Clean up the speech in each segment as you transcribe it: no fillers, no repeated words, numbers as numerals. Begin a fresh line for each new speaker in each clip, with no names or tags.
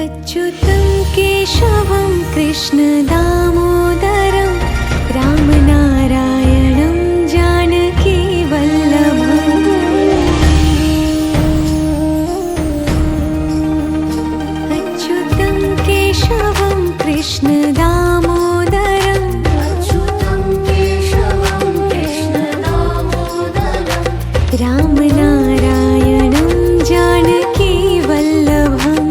अच्युतं केशवं कृष्णदामोदरं रामनारायणं जानकीवल्लभम् अच्युतं केशवं कृष्णदामोदरं रामनारायणं जानकीवल्लभम्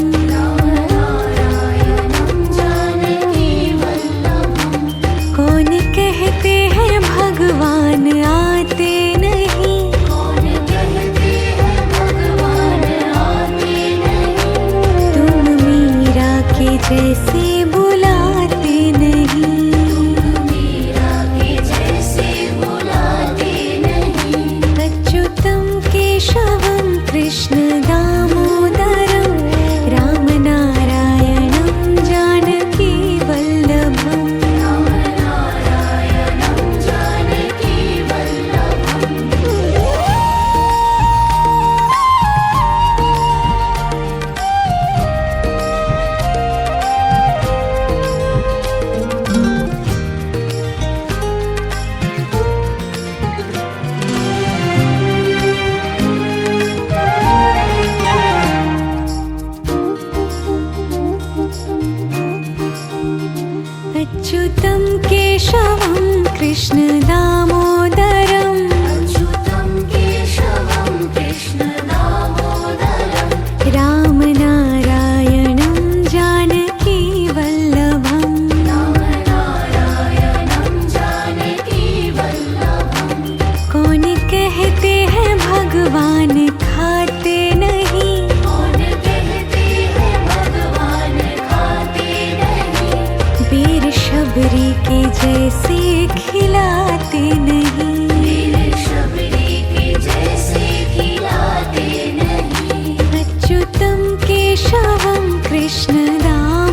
कौन कहते हैं भगवान आते नहीं, तुम मीरा के जैसे बुलाते नहीं। अच्युतं केशवं कृष्णदामोदरं रामनारायणं जानकीवल्लभम् अच्युतं केशवं कृष्णदामोदरं रामनारायणं जानकीवल्लभम् कौन कहते हैं भगवान खाते नहीं, वीर शबरी के जैसे खिलाते नहीं। अच्युतं केशवं कृष्णदामोदरं